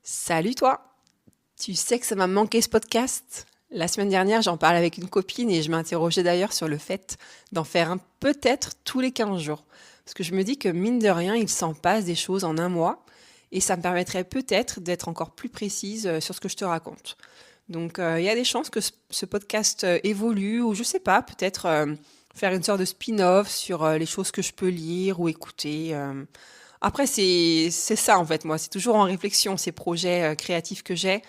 Salut toi! Tu sais que ça m'a manqué ce podcast? La semaine dernière, j'en parlais avec une copine et je m'interrogeais d'ailleurs sur le fait d'en faire un peut-être tous les 15 jours. Parce que je me dis que mine de rien, il s'en passe des choses en un mois et ça me permettrait peut-être d'être encore plus précise sur ce que je te raconte. Donc il y a des chances que ce podcast évolue ou je sais pas, peut-être faire une sorte de spin-off sur les choses que je peux lire ou écouter. Après, c'est ça en fait, moi, c'est toujours en réflexion, ces projets créatifs que j'ai.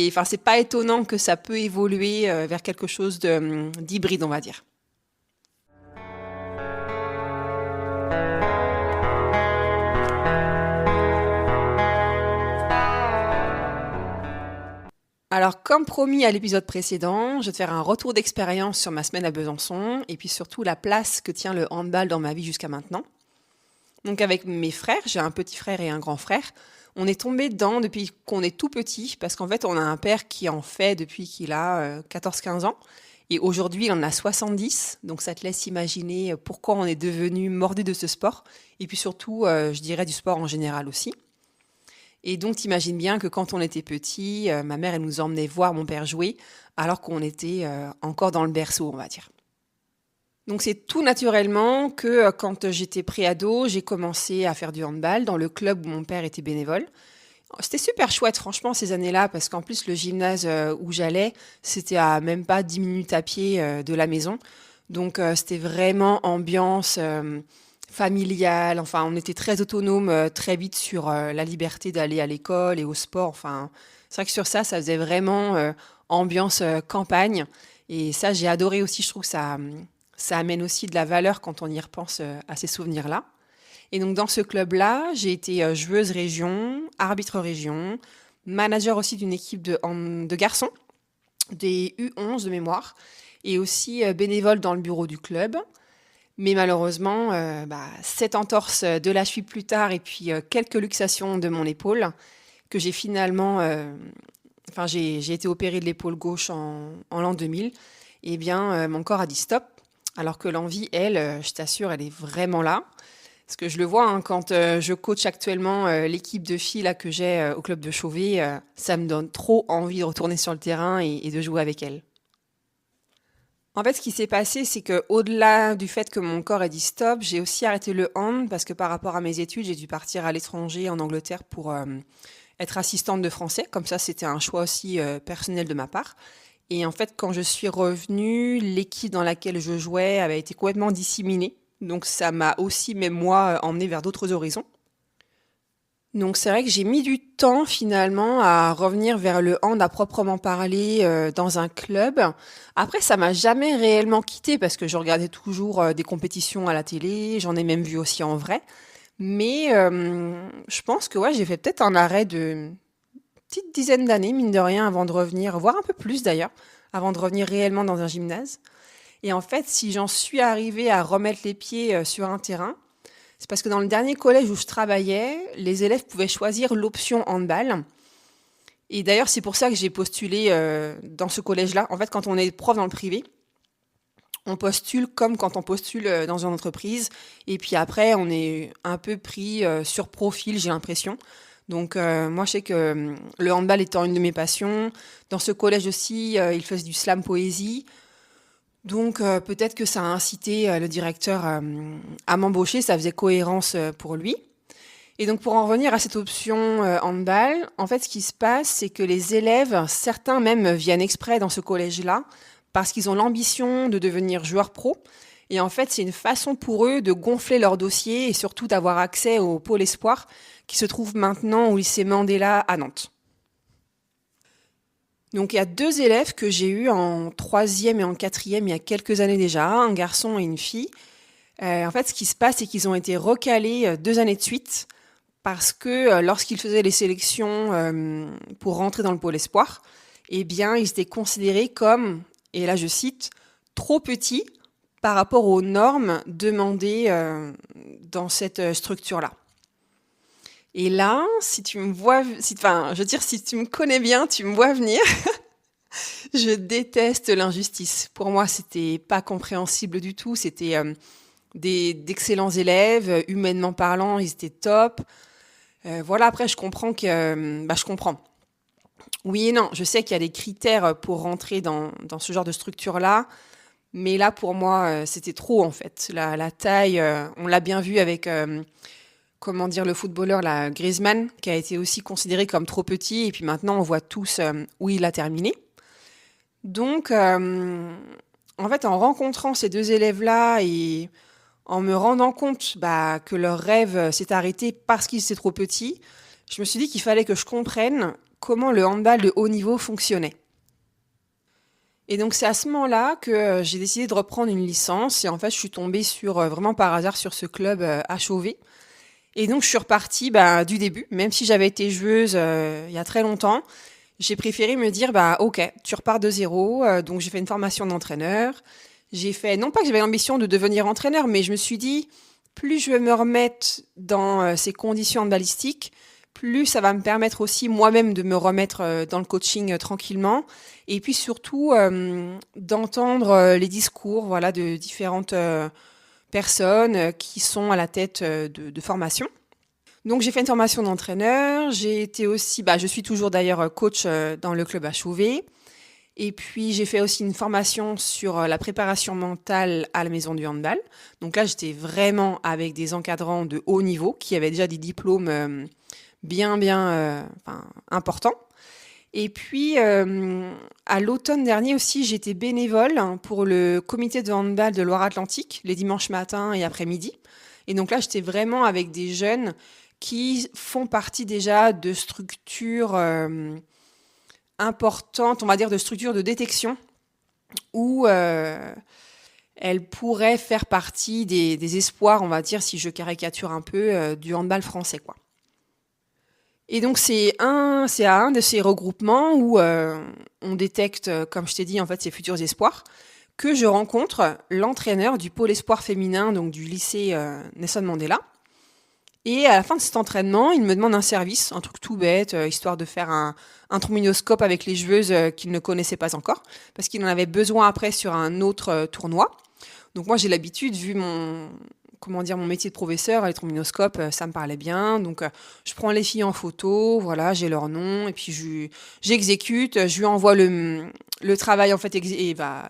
Enfin, c'est pas étonnant que ça peut évoluer vers quelque chose d'hybride, on va dire. Alors, comme promis à l'épisode précédent, je vais te faire un retour d'expérience sur ma semaine à Besançon et puis surtout la place que tient le handball dans ma vie jusqu'à maintenant. Donc avec mes frères, j'ai un petit frère et un grand frère, on est tombé dedans depuis qu'on est tout petit, parce qu'en fait on a un père qui en fait depuis qu'il a 14-15 ans, et aujourd'hui il en a 70, donc ça te laisse imaginer pourquoi on est devenu mordu de ce sport, et puis surtout je dirais du sport en général aussi. Et donc t'imagines bien que quand on était petit, ma mère elle nous emmenait voir mon père jouer, alors qu'on était encore dans le berceau on va dire. Donc c'est tout naturellement que quand j'étais préado, j'ai commencé à faire du handball dans le club où mon père était bénévole. C'était super chouette franchement ces années-là parce qu'en plus le gymnase où j'allais, c'était à même pas 10 minutes à pied de la maison. Donc c'était vraiment ambiance familiale. Enfin, on était très autonome très vite sur la liberté d'aller à l'école et au sport. Enfin, c'est vrai que sur ça, ça faisait vraiment ambiance campagne. Et ça, j'ai adoré aussi. Je trouve que ça amène aussi de la valeur quand on y repense à ces souvenirs-là. Et donc dans ce club-là, j'ai été joueuse région, arbitre région, manager aussi d'une équipe de garçons, des U11 de mémoire, et aussi bénévole dans le bureau du club. Mais malheureusement, 7 entorses de la cheville plus tard et puis quelques luxations de mon épaule, que j'ai finalement... j'ai été opérée de l'épaule gauche en l'an 2000. Eh bien, mon corps a dit stop. Alors que l'envie, elle, je t'assure, elle est vraiment là. Parce que je le vois hein, quand je coach actuellement l'équipe de filles là, que j'ai au club de Chauvet, ça me donne trop envie de retourner sur le terrain et de jouer avec elles. En fait, ce qui s'est passé, c'est que au-delà du fait que mon corps ait dit stop, j'ai aussi arrêté le hand parce que par rapport à mes études, j'ai dû partir à l'étranger, en Angleterre, pour être assistante de français. Comme ça, c'était un choix aussi personnel de ma part. Et en fait, quand je suis revenue, l'équipe dans laquelle je jouais avait été complètement disséminée. Donc ça m'a aussi, même moi, emmené vers d'autres horizons. Donc c'est vrai que j'ai mis du temps finalement à revenir vers le hand à proprement parler dans un club. Après, ça m'a jamais réellement quitté parce que je regardais toujours des compétitions à la télé, j'en ai même vu aussi en vrai. Mais je pense que ouais, j'ai fait peut-être un arrêt de petite dizaine d'années, mine de rien, avant de revenir, voire un peu plus d'ailleurs, avant de revenir réellement dans un gymnase. Et en fait, si j'en suis arrivée à remettre les pieds sur un terrain, c'est parce que dans le dernier collège où je travaillais, les élèves pouvaient choisir l'option handball. Et d'ailleurs, c'est pour ça que j'ai postulé dans ce collège-là. En fait, quand on est prof dans le privé, on postule comme quand on postule dans une entreprise. Et puis après, on est un peu pris sur profil, j'ai l'impression. Donc moi, je sais que le handball étant une de mes passions, dans ce collège aussi, il faisait du slam poésie. Donc peut-être que ça a incité le directeur à m'embaucher, ça faisait cohérence pour lui. Et donc pour en revenir à cette option handball, en fait ce qui se passe, c'est que les élèves, certains même viennent exprès dans ce collège-là, parce qu'ils ont l'ambition de devenir joueurs pro. Et en fait c'est une façon pour eux de gonfler leur dossier et surtout d'avoir accès au pôle espoir qui se trouve maintenant au lycée Mandela à Nantes. Donc il y a deux élèves que j'ai eus en troisième et en quatrième il y a quelques années déjà, un garçon et une fille. En fait, ce qui se passe, c'est qu'ils ont été recalés 2 années de suite parce que lorsqu'ils faisaient les sélections pour rentrer dans le pôle espoir, eh bien, ils étaient considérés comme, et là je cite, trop petits par rapport aux normes demandées dans cette structure-là. Et là, si tu me vois, je veux dire, si tu me connais bien, tu me vois venir. Je déteste l'injustice. Pour moi, c'était pas compréhensible du tout. C'était d'excellents élèves, humainement parlant, ils étaient top. Voilà, après, je comprends que, je comprends. Oui et non, je sais qu'il y a des critères pour rentrer dans ce genre de structure-là, mais là, pour moi, c'était trop en fait. La taille, on l'a bien vu avec, comment dire, le footballeur là, Griezmann, qui a été aussi considéré comme trop petit, et puis maintenant, on voit tous où il a terminé. Donc, en fait, en rencontrant ces deux élèves-là et en me rendant compte que leur rêve s'est arrêté parce qu'ils étaient trop petits, je me suis dit qu'il fallait que je comprenne comment le handball de haut niveau fonctionnait. Et donc c'est à ce moment-là que j'ai décidé de reprendre une licence et en fait je suis tombée sur vraiment par hasard sur ce club HOV. Et donc je suis repartie du début, même si j'avais été joueuse il y a très longtemps, j'ai préféré me dire ok, tu repars de zéro. Donc j'ai fait une formation d'entraîneur. J'ai fait, non pas que j'avais l'ambition de devenir entraîneur, mais je me suis dit, plus je vais me remettre dans ces conditions handballistiques, plus ça va me permettre aussi moi-même de me remettre dans le coaching tranquillement. Et puis surtout d'entendre les discours voilà, de différentes personnes qui sont à la tête de formation. Donc j'ai fait une formation d'entraîneur. J'ai été aussi, je suis toujours d'ailleurs coach dans le club HOV. Et puis, j'ai fait aussi une formation sur la préparation mentale à la maison du handball. Donc là, j'étais vraiment avec des encadrants de haut niveau qui avaient déjà des diplômes importants. Et puis, à l'automne dernier aussi, j'étais bénévole pour le comité de handball de Loire-Atlantique, les dimanches matins et après-midi. Et donc là, j'étais vraiment avec des jeunes qui font partie déjà de structures importante, on va dire, de structure de détection où elle pourrait faire partie des espoirs, on va dire, si je caricature un peu, du handball français, quoi. Et donc, c'est à un de ces regroupements où on détecte, comme je t'ai dit, en fait, ces futurs espoirs, que je rencontre l'entraîneur du pôle espoir féminin, donc du lycée Nelson Mandela. Et à la fin de cet entraînement, il me demande un service, un truc tout bête, histoire de faire un trombinoscope avec les joueuses qu'il ne connaissait pas encore, parce qu'il en avait besoin après sur un autre tournoi. Donc moi, j'ai l'habitude, vu mon métier de professeur, les trombinoscopes, ça me parlait bien. Donc je prends les filles en photo, voilà, j'ai leur nom, et puis j'exécute, je lui envoie le travail en fait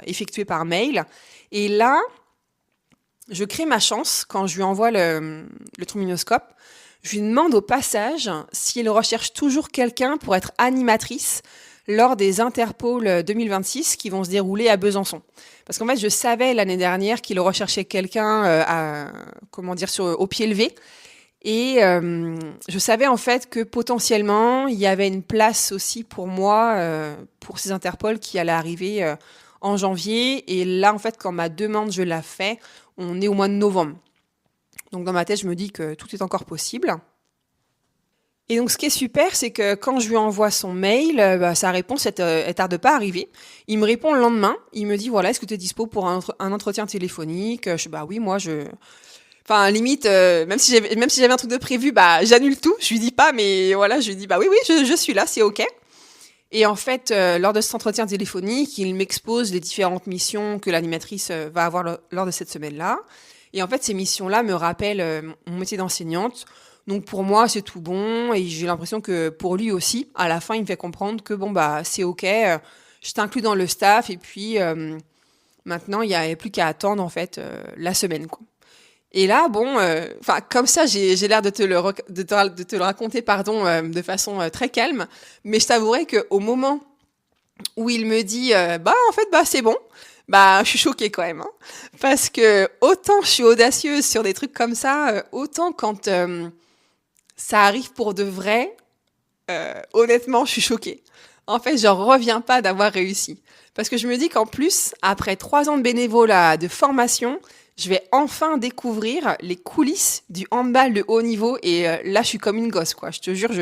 effectué par mail. Et là, je crée ma chance quand je lui envoie le trombinoscope. Je lui demande au passage s'il recherche toujours quelqu'un pour être animatrice lors des Interpol 2026 qui vont se dérouler à Besançon. Parce qu'en fait, je savais l'année dernière qu'il recherchait quelqu'un au pied levé. Et je savais en fait que potentiellement, il y avait une place aussi pour moi, pour ces Interpol qui allaient arriver en janvier. Et là, en fait, quand ma demande, je la fais, on est au mois de novembre. Donc dans ma tête, je me dis que tout est encore possible. Et donc ce qui est super, c'est que quand je lui envoie son mail, sa réponse elle tarde pas à arriver. Il me répond le lendemain, il me dit voilà, est-ce que tu es dispo pour un entretien téléphonique? Je oui, moi je... Enfin, limite, même si j'avais un truc de prévu, j'annule tout. Je lui dis pas, mais voilà, je lui dis oui, je suis là, c'est ok. Et en fait, lors de cet entretien téléphonique, il m'expose les différentes missions que l'animatrice va avoir lors de cette semaine-là. Et en fait, ces missions-là me rappellent mon métier d'enseignante. Donc pour moi, c'est tout bon. Et j'ai l'impression que pour lui aussi, à la fin, il me fait comprendre que c'est ok. Je t'inclus dans le staff. Et puis maintenant, il n'y a plus qu'à attendre en fait la semaine, quoi. Et là, comme ça, j'ai l'air de te le raconter, de façon très calme. Mais je t'avouerai qu'au moment où il me dit, c'est bon, je suis choquée quand même, hein. Parce que autant je suis audacieuse sur des trucs comme ça, autant quand ça arrive pour de vrai, honnêtement, je suis choquée. En fait, je reviens pas d'avoir réussi. Parce que je me dis qu'en plus, après 3 ans de bénévolat, de formation, je vais enfin découvrir les coulisses du handball de haut niveau. Et là, je suis comme une gosse, quoi. Je te jure,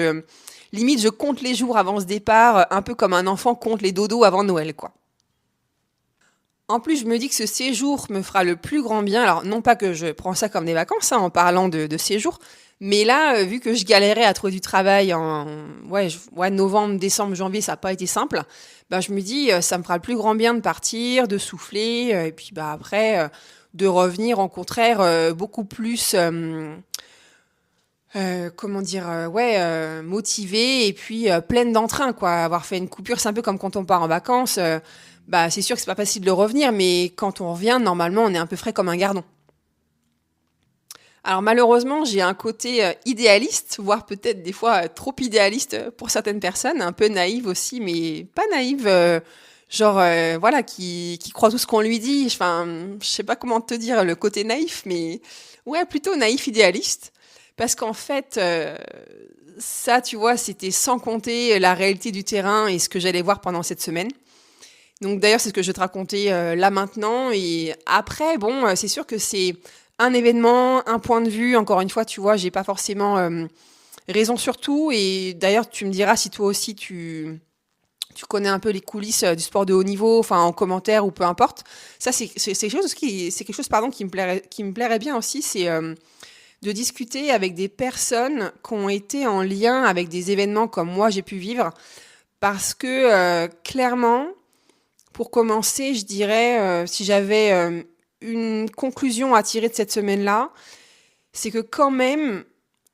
limite, je compte les jours avant ce départ, un peu comme un enfant compte les dodos avant Noël, quoi. En plus, je me dis que ce séjour me fera le plus grand bien. Alors, non pas que je prends ça comme des vacances, hein, en parlant de séjour, mais là, vu que je galérais à trouver du travail en novembre, décembre, janvier, ça n'a pas été simple, je me dis, ça me fera le plus grand bien de partir, de souffler, et puis après, de revenir, au contraire, beaucoup plus comment dire? Motivée et puis, pleine d'entrain, quoi. Avoir fait une coupure, c'est un peu comme quand on part en vacances, bah, c'est sûr que c'est pas facile de revenir, mais quand on revient, normalement, on est un peu frais comme un gardon. Alors malheureusement, j'ai un côté, idéaliste, voire peut-être des fois, trop idéaliste, pour certaines personnes, un peu naïve aussi, mais pas naïve, genre, voilà, qui croit tout ce qu'on lui dit. Enfin, je sais pas comment te dire le côté naïf, mais ouais, plutôt naïf idéaliste. Parce qu'en fait, ça, tu vois, c'était sans compter la réalité du terrain et ce que j'allais voir pendant cette semaine. Donc d'ailleurs, c'est ce que je vais te raconter là maintenant. Et après, bon, c'est sûr que c'est un événement, un point de vue. Encore une fois, tu vois, j'ai pas forcément raison sur tout. Et d'ailleurs, tu me diras si toi aussi tu connais un peu les coulisses du sport de haut niveau, enfin en commentaire ou peu importe. Ça, c'est quelque chose, pardon, qui me plairait bien aussi, c'est de discuter avec des personnes qui ont été en lien avec des événements comme moi j'ai pu vivre, parce que clairement, pour commencer, je dirais, si j'avais une conclusion à tirer de cette semaine-là, c'est que quand même,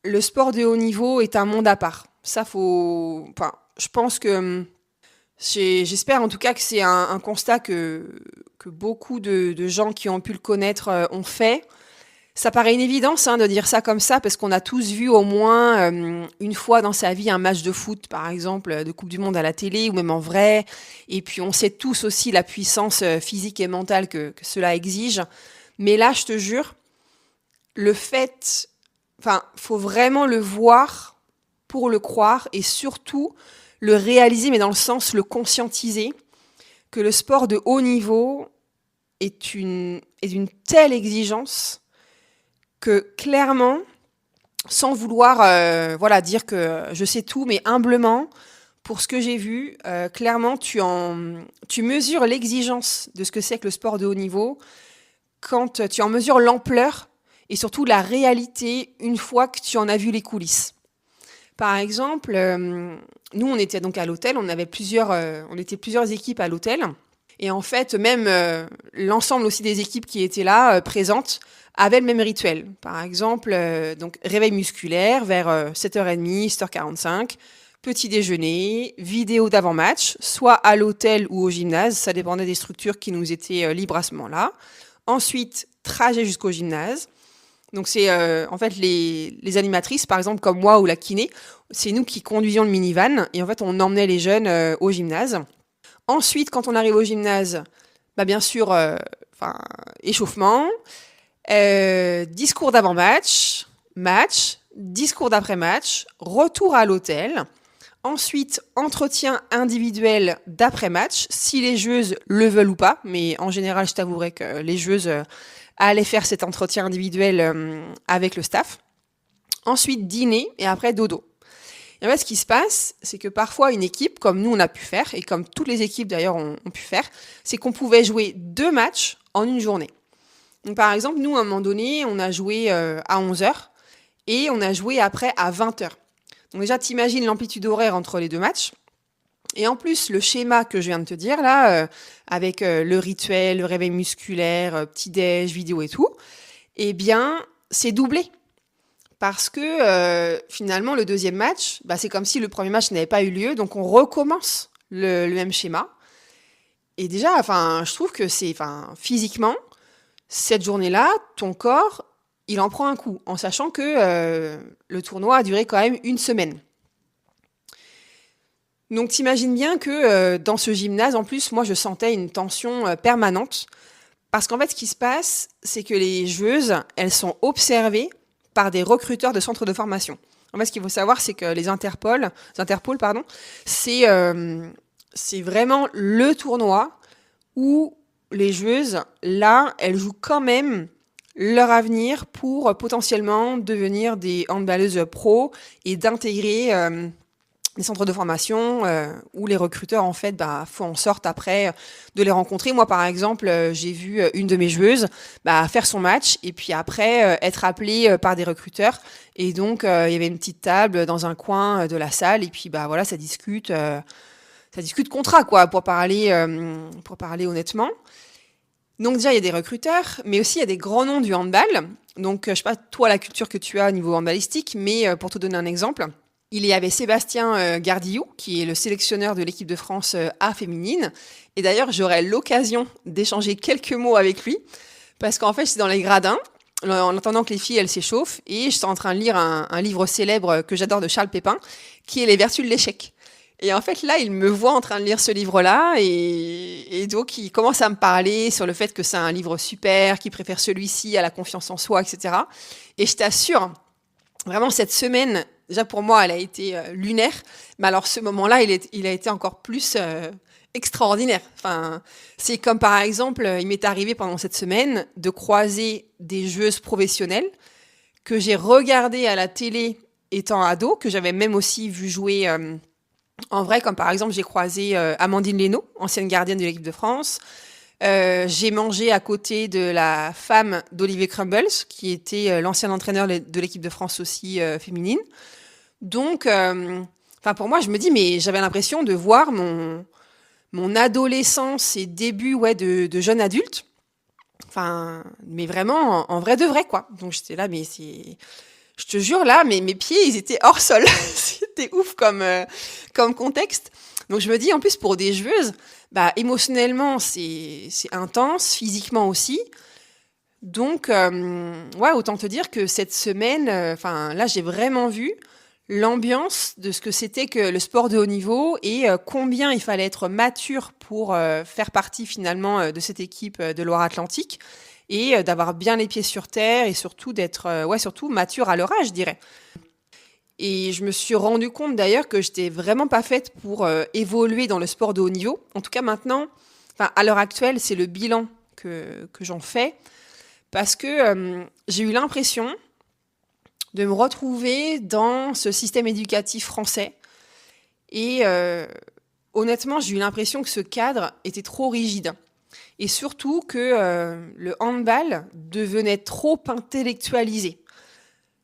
le sport de haut niveau est un monde à part. Ça, faut. Enfin, je pense que. J'espère en tout cas que c'est un constat que beaucoup de gens qui ont pu le connaître ont fait. Ça paraît une évidence de dire ça comme ça, parce qu'on a tous vu au moins une fois dans sa vie un match de foot, par exemple, de Coupe du Monde à la télé, ou même en vrai. Et puis on sait tous aussi la puissance physique et mentale que cela exige. Mais là, je te jure, le fait... Enfin, faut vraiment le voir pour le croire, et surtout le réaliser, mais dans le sens le conscientiser, que le sport de haut niveau est d'une telle exigence que clairement, sans vouloir voilà, dire que je sais tout, mais humblement, pour ce que j'ai vu, clairement, tu mesures l'exigence de ce que c'est que le sport de haut niveau quand tu en mesures l'ampleur et surtout la réalité une fois que tu en as vu les coulisses. Par exemple, nous, on était donc à l'hôtel, on était plusieurs équipes à l'hôtel. Et en fait, même l'ensemble aussi des équipes qui étaient là, présentes, avaient le même rituel. Par exemple, donc réveil musculaire vers 7h30, 7h45, petit déjeuner, vidéo d'avant-match, soit à l'hôtel ou au gymnase, ça dépendait des structures qui nous étaient libres à ce moment-là. Ensuite, trajet jusqu'au gymnase. Donc c'est en fait les animatrices, par exemple comme moi ou la kiné, c'est nous qui conduisions le minivan et en fait on emmenait les jeunes au gymnase. Ensuite, quand on arrive au gymnase, bah bien sûr, échauffement, discours d'avant-match, match, discours d'après-match, retour à l'hôtel. Ensuite, entretien individuel d'après-match, si les joueuses le veulent ou pas. Mais en général, je t'avouerai que les joueuses allaient faire cet entretien individuel avec le staff. Ensuite, dîner et après dodo. Et en fait, ce qui se passe, c'est que parfois une équipe, comme nous on a pu faire, et comme toutes les équipes d'ailleurs ont pu faire, c'est qu'on pouvait jouer 2 matchs en une journée. Donc par exemple, nous à un moment donné, on a joué à 11h et on a joué après à 20h. Donc déjà, t'imagines l'amplitude horaire entre les 2 matchs. Et en plus, le schéma que je viens de te dire là, avec le rituel, le réveil musculaire, petit-déj, vidéo et tout, eh bien, c'est doublé. Parce que finalement, le deuxième match, bah, c'est comme si le premier match n'avait pas eu lieu, donc on recommence le même schéma. Et déjà, je trouve que physiquement, cette journée-là, ton corps, il en prend un coup, en sachant que le tournoi a duré quand même une semaine. Donc t'imagines bien que dans ce gymnase, en plus, moi je sentais une tension permanente. Parce qu'en fait, ce qui se passe, c'est que les joueuses, elles sont observées par des recruteurs de centres de formation. En fait, ce qu'il faut savoir, c'est que les Interpol, c'est vraiment le tournoi où les joueuses, là, elles jouent quand même leur avenir pour potentiellement devenir des handballeuses pro et d'intégrer des centres de formation où les recruteurs en fait font en sorte après de les rencontrer. Moi par exemple, j'ai vu une de mes joueuses faire son match et puis après être appelée par des recruteurs et donc il y avait une petite table dans un coin de la salle et puis voilà, ça discute contrat quoi pour parler honnêtement. Donc déjà, il y a des recruteurs, mais aussi il y a des grands noms du handball. Donc, je sais pas, toi, la culture que tu as au niveau handballistique, mais pour te donner un exemple, il y avait Sébastien Gardillou, qui est le sélectionneur de l'équipe de France A féminine. Et d'ailleurs, j'aurai l'occasion d'échanger quelques mots avec lui, parce qu'en fait, j'étais dans les gradins, en attendant que les filles, elles s'échauffent, et j'étais en train de lire un livre célèbre que j'adore de Charles Pépin, qui est Les Vertus de l'échec. Et en fait, là, il me voit en train de lire ce livre-là et donc il commence à me parler sur le fait que c'est un livre super, qu'il préfère celui-ci à la confiance en soi, etc. Et je t'assure, vraiment, cette semaine, déjà pour moi, elle a été lunaire. Mais alors, ce moment-là, il a été encore plus extraordinaire. Enfin, c'est comme par exemple, il m'est arrivé pendant cette semaine de croiser des joueuses professionnelles que j'ai regardées à la télé étant ado, que j'avais même aussi vu jouer en vrai, comme par exemple, j'ai croisé Amandine Leno, ancienne gardienne de l'équipe de France. J'ai mangé à côté de la femme d'Olivier Crumbles, qui était l'ancien entraîneur de l'équipe de France aussi féminine. Donc, pour moi, je me dis, mais j'avais l'impression de voir mon adolescence et début de jeune adulte. Enfin, mais vraiment en vrai de vrai, quoi. Donc, j'étais là, mais c'est... Je te jure, là, mes pieds, ils étaient hors sol. C'était ouf comme contexte. Donc, je me dis, en plus, pour des joueuses, émotionnellement, c'est intense, physiquement aussi. Donc, autant te dire que cette semaine, là, j'ai vraiment vu l'ambiance de ce que c'était que le sport de haut niveau et combien il fallait être mature pour faire partie finalement de cette équipe de Loire-Atlantique et d'avoir bien les pieds sur terre et surtout d'être surtout mature à leur âge, je dirais. Et je me suis rendu compte d'ailleurs que j'étais vraiment pas faite pour évoluer dans le sport de haut niveau. En tout cas maintenant, à l'heure actuelle, c'est le bilan que j'en fais parce que j'ai eu l'impression de me retrouver dans ce système éducatif français. Et honnêtement, j'ai eu l'impression que ce cadre était trop rigide. Et surtout que le handball devenait trop intellectualisé.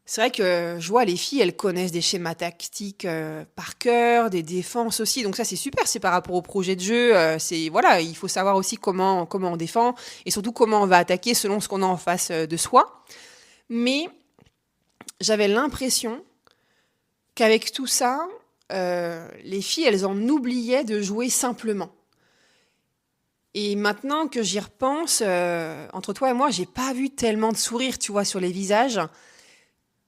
C'est vrai que je vois les filles, elles connaissent des schémas tactiques par cœur, des défenses aussi. Donc ça, c'est super, c'est par rapport au projet de jeu. Il faut savoir aussi comment on défend et surtout comment on va attaquer selon ce qu'on a en face de soi. Mais j'avais l'impression qu'avec tout ça, les filles, elles en oubliaient de jouer simplement. Et maintenant que j'y repense, entre toi et moi, j'ai pas vu tellement de sourires, tu vois, sur les visages.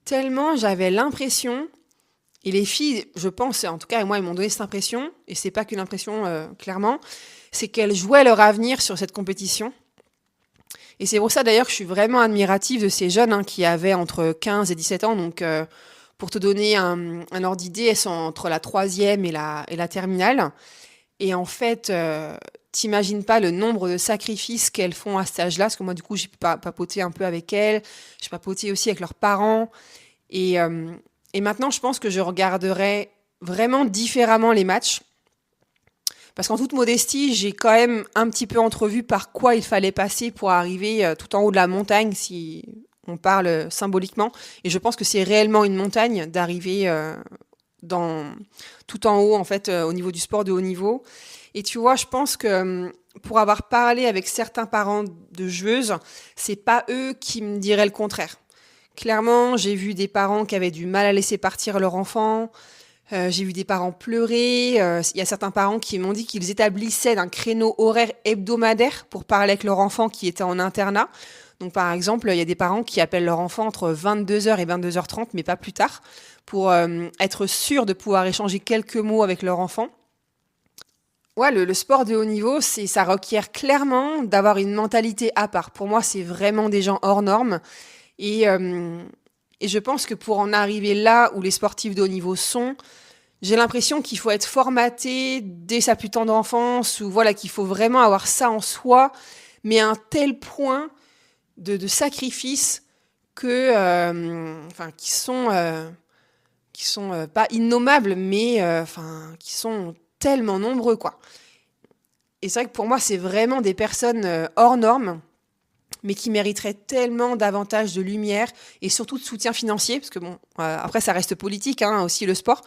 Tellement j'avais l'impression, et les filles, je pense, en tout cas, et moi, elles m'ont donné cette impression, et c'est pas qu'une impression, clairement, c'est qu'elles jouaient leur avenir sur cette compétition. Et c'est pour ça d'ailleurs que je suis vraiment admirative de ces jeunes qui avaient entre 15 et 17 ans. Donc, pour te donner un ordre d'idée, elles sont entre la 3e et la terminale. Et en fait, t'imagines pas le nombre de sacrifices qu'elles font à cet âge-là. Parce que moi, du coup, j'ai papoté un peu avec elles. J'ai papoté aussi avec leurs parents. Et maintenant, je pense que je regarderai vraiment différemment les matchs. Parce qu'en toute modestie, j'ai quand même un petit peu entrevu par quoi il fallait passer pour arriver tout en haut de la montagne, si on parle symboliquement. Et je pense que c'est réellement une montagne d'arriver tout en haut, en fait, au niveau du sport de haut niveau. Et tu vois, je pense que pour avoir parlé avec certains parents de joueuses, c'est pas eux qui me diraient le contraire. Clairement, j'ai vu des parents qui avaient du mal à laisser partir leur enfant. J'ai vu des parents pleurer. Il y a certains parents qui m'ont dit qu'ils établissaient un créneau horaire hebdomadaire pour parler avec leur enfant qui était en internat. Donc, par exemple, il y a des parents qui appellent leur enfant entre 22h et 22h30, mais pas plus tard, pour être sûrs de pouvoir échanger quelques mots avec leur enfant. Ouais, le sport de haut niveau, ça requiert clairement d'avoir une mentalité à part. Pour moi, c'est vraiment des gens hors normes. Et je pense que pour en arriver là où les sportifs de haut niveau sont, j'ai l'impression qu'il faut être formaté dès sa plus tendre enfance, ou voilà, qu'il faut vraiment avoir ça en soi, mais à un tel point de sacrifice que, qui sont pas innommables, mais qui sont tellement nombreux, quoi. Et c'est vrai que pour moi, c'est vraiment des personnes hors normes, mais qui mériteraient tellement davantage de lumière et surtout de soutien financier, parce que bon, après ça reste politique aussi le sport,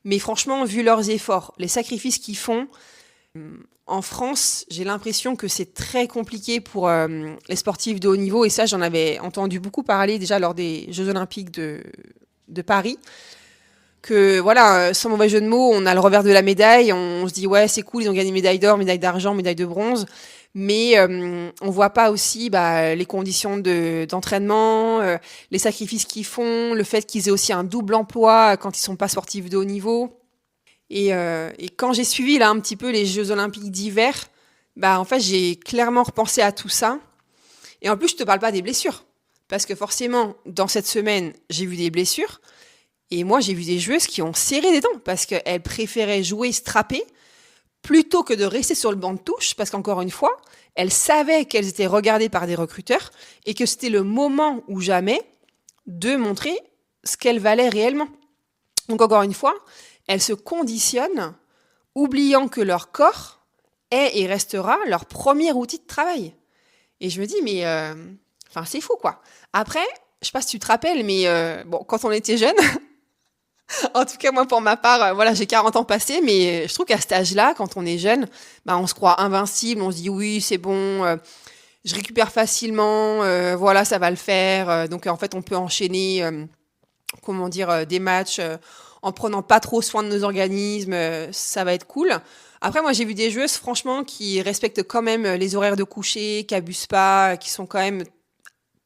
mais franchement, vu leurs efforts, les sacrifices qu'ils font, en France, j'ai l'impression que c'est très compliqué pour les sportifs de haut niveau. Et ça, j'en avais entendu beaucoup parler déjà lors des Jeux Olympiques de Paris. Que voilà, sans mauvais jeu de mots, on a le revers de la médaille. On se dit, ouais, c'est cool, ils ont gagné médaille d'or, médaille d'argent, médaille de bronze. Mais on voit pas aussi les conditions d'entraînement, les sacrifices qu'ils font, le fait qu'ils aient aussi un double emploi quand ils sont pas sportifs de haut niveau. Et quand j'ai suivi là un petit peu les Jeux Olympiques d'hiver, en fait j'ai clairement repensé à tout ça. Et en plus je te parle pas des blessures, parce que forcément dans cette semaine j'ai vu des blessures et moi j'ai vu des joueuses qui ont serré des dents parce qu'elles préféraient jouer strappées plutôt que de rester sur le banc de touche, parce qu'encore une fois elles savaient qu'elles étaient regardées par des recruteurs et que c'était le moment ou jamais de montrer ce qu'elles valaient réellement. Donc encore une fois, elles se conditionnent, oubliant que leur corps est et restera leur premier outil de travail. Et je me dis, mais c'est fou, quoi. Après, je sais pas si tu te rappelles, mais quand on était jeune, en tout cas, moi, pour ma part, j'ai 40 ans passés, mais je trouve qu'à cet âge-là, quand on est jeune, on se croit invincible, on se dit, oui, c'est bon, je récupère facilement, voilà, ça va le faire. Donc, en fait, on peut enchaîner, des matchs en prenant pas trop soin de nos organismes, ça va être cool. Après, moi, j'ai vu des joueuses, franchement, qui respectent quand même les horaires de coucher, qui abusent pas, qui sont quand même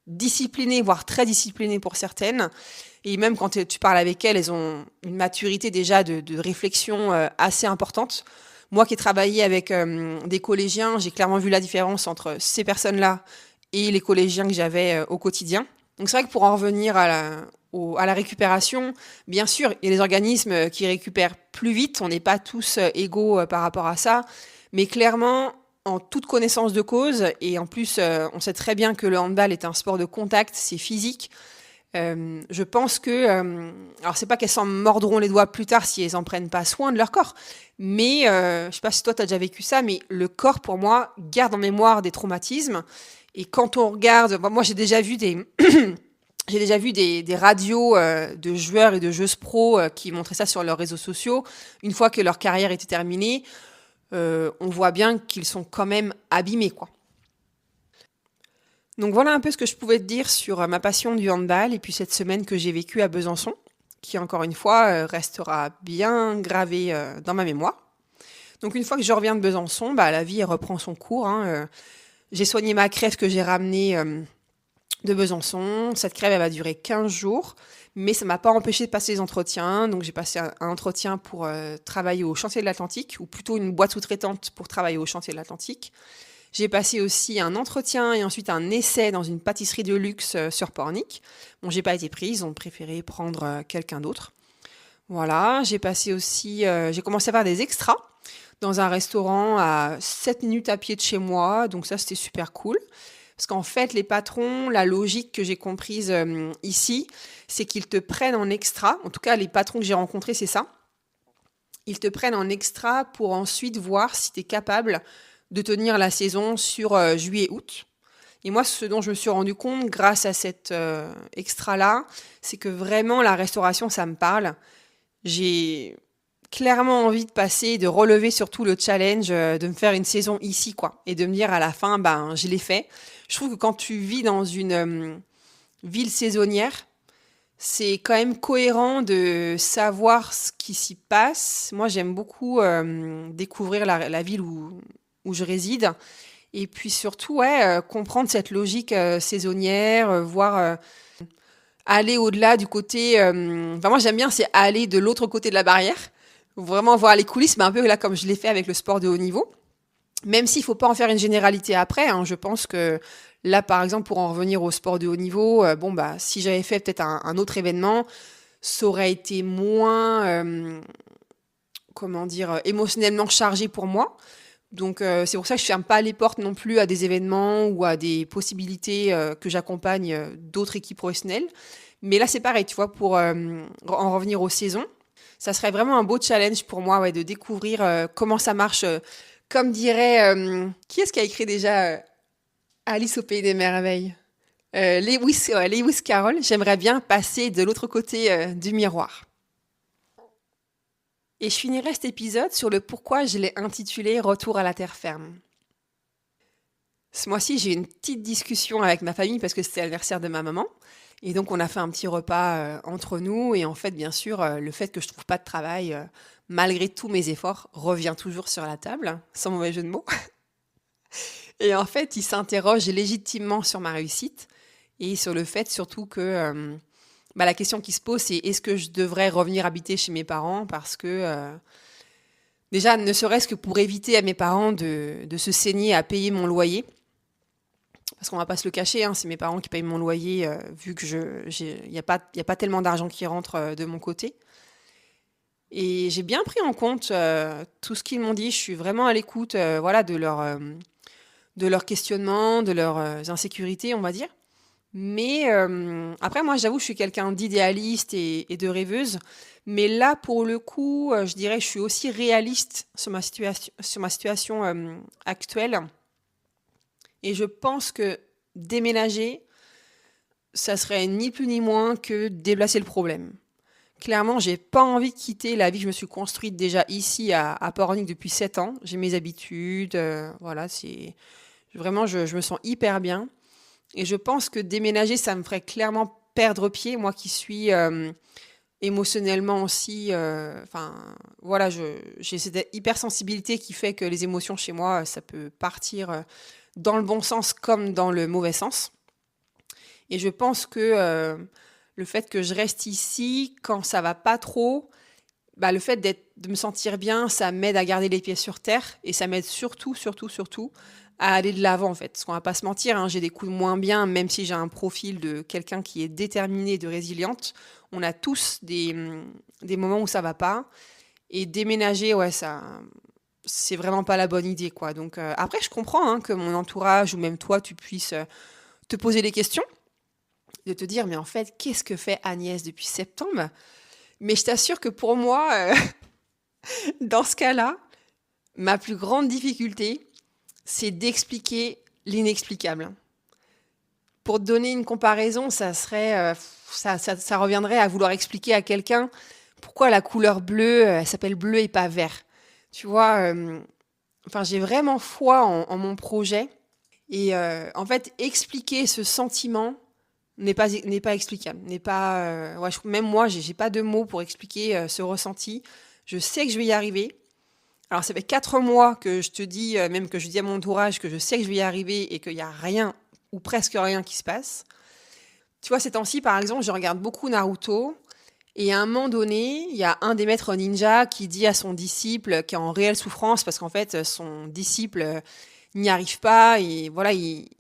disciplinées, voire très disciplinées pour certaines. Et même quand tu parles avec elles, elles ont une maturité déjà de réflexion assez importante. Moi qui ai travaillé avec des collégiens, j'ai clairement vu la différence entre ces personnes-là et les collégiens que j'avais au quotidien. Donc c'est vrai que pour en revenir à la récupération, bien sûr, il y a des organismes qui récupèrent plus vite, on n'est pas tous égaux par rapport à ça, mais clairement, en toute connaissance de cause, et en plus, on sait très bien que le handball est un sport de contact, c'est physique. Je pense que, alors c'est pas qu'elles s'en mordront les doigts plus tard si elles en prennent pas soin de leur corps, mais je sais pas si toi t'as déjà vécu ça, mais le corps pour moi garde en mémoire des traumatismes. Et quand on regarde, moi j'ai déjà vu des des radios de joueurs et de joueuses pro qui montraient ça sur leurs réseaux sociaux. Une fois que leur carrière était terminée, on voit bien qu'ils sont quand même abîmés, quoi. Donc voilà un peu ce que je pouvais te dire sur ma passion du handball et puis cette semaine que j'ai vécue à Besançon, qui encore une fois restera bien gravée dans ma mémoire. Donc une fois que je reviens de Besançon, la vie elle reprend son cours, hein. J'ai soigné ma crève que j'ai ramenée de Besançon. Cette crève, elle va durer 15 jours, mais ça m'a pas empêché de passer les entretiens. Donc j'ai passé un entretien pour travailler au chantier de l'Atlantique, ou plutôt une boîte sous-traitante pour travailler au chantier de l'Atlantique. J'ai passé aussi un entretien et ensuite un essai dans une pâtisserie de luxe sur Pornic. Bon, j'ai pas été prise, ils ont préféré prendre quelqu'un d'autre. Voilà, j'ai passé aussi, j'ai commencé à faire des extras dans un restaurant à 7 minutes à pied de chez moi, donc ça c'était super cool. Parce qu'en fait, les patrons, la logique que j'ai comprise ici, c'est qu'ils te prennent en extra, en tout cas les patrons que j'ai rencontrés, c'est ça. Ils te prennent en extra pour ensuite voir si tu es capable de tenir la saison sur juillet-août. Et moi, ce dont je me suis rendu compte grâce à cet extra-là, c'est que vraiment la restauration, ça me parle. J'ai clairement envie de passer, de relever surtout le challenge, de me faire une saison ici, quoi. Et de me dire à la fin, je l'ai fait. Je trouve que quand tu vis dans une ville saisonnière, c'est quand même cohérent de savoir ce qui s'y passe. Moi, j'aime beaucoup découvrir la ville où je réside. Et puis surtout, comprendre cette logique saisonnière, voir aller au-delà du côté... moi, j'aime bien, c'est aller de l'autre côté de la barrière. Vraiment voir les coulisses, mais un peu là comme je l'ai fait avec le sport de haut niveau. Même s'il ne faut pas en faire une généralité après, hein, je pense que là, par exemple, pour en revenir au sport de haut niveau, si j'avais fait peut-être un autre événement, ça aurait été moins, émotionnellement chargé pour moi. Donc c'est pour ça que je ferme pas les portes non plus à des événements ou à des possibilités que j'accompagne d'autres équipes professionnelles. Mais là, c'est pareil, tu vois, pour en revenir aux saisons, ça serait vraiment un beau challenge pour moi, de découvrir comment ça marche. Comme dirait... qui est-ce qui a écrit déjà Alice au Pays des Merveilles? Lewis Carroll. J'aimerais bien passer de l'autre côté du miroir. Et je finirai cet épisode sur le pourquoi je l'ai intitulé Retour à la terre ferme. Ce mois-ci, j'ai eu une petite discussion avec ma famille parce que c'était l'anniversaire de ma maman. Et donc, on a fait un petit repas entre nous. Et en fait, bien sûr, le fait que je trouve pas de travail, malgré tous mes efforts, revient toujours sur la table, sans mauvais jeu de mots. Et en fait, il s'interroge légitimement sur ma réussite et sur le fait surtout que la question qui se pose, c'est est-ce que je devrais revenir habiter chez mes parents parce que déjà, ne serait-ce que pour éviter à mes parents de se saigner à payer mon loyer. Parce qu'on va pas se le cacher, hein, c'est mes parents qui payent mon loyer, vu que il n'y a pas tellement d'argent qui rentre de mon côté. Et j'ai bien pris en compte tout ce qu'ils m'ont dit. Je suis vraiment à l'écoute, voilà, de leurs questionnements, de leurs insécurités, on va dire. Mais après, moi, j'avoue, je suis quelqu'un d'idéaliste et de rêveuse. Mais là, pour le coup, je dirais, je suis aussi réaliste sur ma situation actuelle. Et je pense que déménager, ça serait ni plus ni moins que déplacer le problème. Clairement, j'ai pas envie de quitter la vie que je me suis construite déjà ici à Pornic depuis 7 ans. J'ai mes habitudes, voilà, c'est vraiment, je me sens hyper bien. Et je pense que déménager, ça me ferait clairement perdre pied, moi qui suis émotionnellement aussi. Enfin, voilà, j'ai cette hypersensibilité qui fait que les émotions chez moi, ça peut partir dans le bon sens comme dans le mauvais sens. Et je pense que le fait que je reste ici, quand ça va pas trop, le fait de me sentir bien, ça m'aide à garder les pieds sur terre et ça m'aide surtout, surtout, surtout à aller de l'avant en fait. Parce qu'on va pas se mentir, hein, j'ai des coups de moins bien, même si j'ai un profil de quelqu'un qui est déterminé, de résiliente. On a tous des moments où ça va pas. Et déménager, ouais, ça, c'est vraiment pas la bonne idée, quoi. Donc après, je comprends hein, que mon entourage ou même toi, tu puisses te poser des questions, de te dire, mais en fait, qu'est-ce que fait Agnès depuis septembre? Mais je t'assure que pour moi, dans ce cas-là, ma plus grande difficulté, c'est d'expliquer l'inexplicable. Pour te donner une comparaison, ça serait, ça reviendrait à vouloir expliquer à quelqu'un pourquoi la couleur bleue, elle s'appelle bleu et pas vert. Tu vois, enfin, j'ai vraiment foi en mon projet. Et en fait, expliquer ce sentiment n'est pas explicable. N'est pas, ouais, même moi, j'ai pas de mots pour expliquer ce ressenti. Je sais que je vais y arriver. Alors, ça fait 4 mois que je te dis, même que je dis à mon entourage que je sais que je vais y arriver et qu'il n'y a rien ou presque rien qui se passe. Tu vois, ces temps-ci, par exemple, je regarde beaucoup Naruto. Et à un moment donné, il y a un des maîtres ninja qui dit à son disciple qui est en réelle souffrance parce qu'en fait, son disciple n'y arrive pas et voilà, il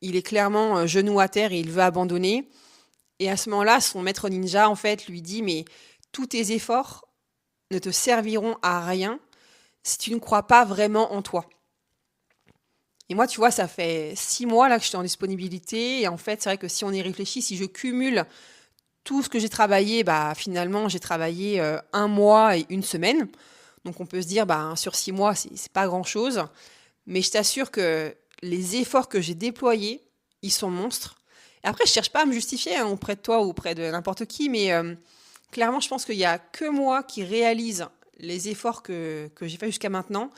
est clairement genou à terre et il veut abandonner. Et à ce moment-là, son maître ninja, en fait, lui dit, mais tous tes efforts ne te serviront à rien si tu ne crois pas vraiment en toi. Et moi, tu vois, ça fait 6 mois là que je suis en disponibilité. Et en fait, c'est vrai que si on y réfléchit, si je cumule tout ce que j'ai travaillé, finalement, j'ai travaillé 1 mois et 1 semaine. Donc on peut se dire, sur 6 mois, c'est pas grand-chose. Mais je t'assure que les efforts que j'ai déployés, ils sont monstres. Et après, je cherche pas à me justifier hein, auprès de toi ou auprès de n'importe qui, mais clairement, je pense qu'il y a que moi qui réalise les efforts que j'ai fait jusqu'à maintenant.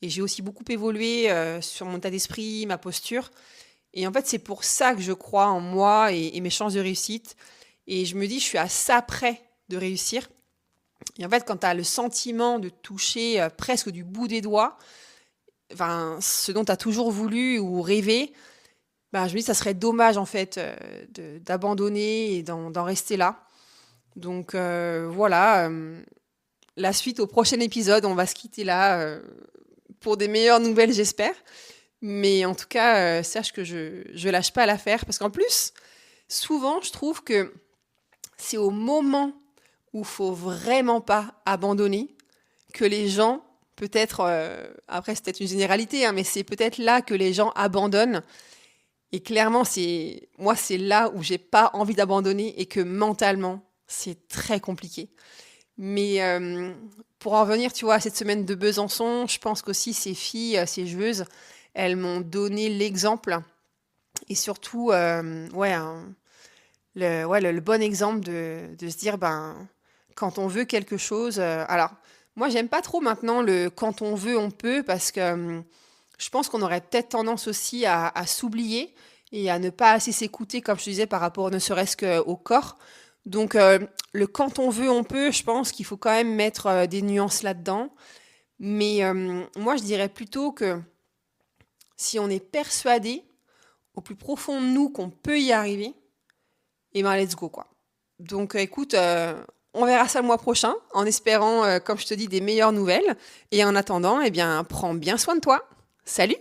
Et j'ai aussi beaucoup évolué sur mon état d'esprit, ma posture. Et en fait, c'est pour ça que je crois en moi et mes chances de réussite. Et je me dis, je suis à ça près de réussir. Et en fait, quand tu as le sentiment de toucher presque du bout des doigts, enfin, ce dont tu as toujours voulu ou rêvé, je me dis, ça serait dommage en fait d'abandonner et d'en rester là. Donc voilà, la suite au prochain épisode, on va se quitter là pour des meilleures nouvelles, j'espère. Mais en tout cas, sache que je lâche pas l'affaire parce qu'en plus, souvent, je trouve que c'est au moment où il faut vraiment pas abandonner que les gens, peut-être, après c'est peut-être une généralité, hein, mais c'est peut-être là que les gens abandonnent. Et clairement, moi, c'est là où j'ai pas envie d'abandonner et que mentalement, c'est très compliqué. Mais pour en revenir, tu vois, à cette semaine de Besançon, je pense qu'aussi ces filles, ces joueuses, elles m'ont donné l'exemple et surtout, le bon exemple de se dire, quand on veut quelque chose, alors Moi, j'aime pas trop maintenant le quand on veut, on peut, parce que je pense qu'on aurait peut-être tendance aussi à s'oublier et à ne pas assez s'écouter, comme je te disais, par rapport ne serait-ce qu'au corps. Donc, le quand on veut, on peut, je pense qu'il faut quand même mettre des nuances là-dedans. Mais moi, je dirais plutôt que si on est persuadé au plus profond de nous qu'on peut y arriver, et ben let's go quoi. Donc écoute, on verra ça le mois prochain, en espérant, comme je te dis, des meilleures nouvelles. Et en attendant, eh bien, prends bien soin de toi. Salut!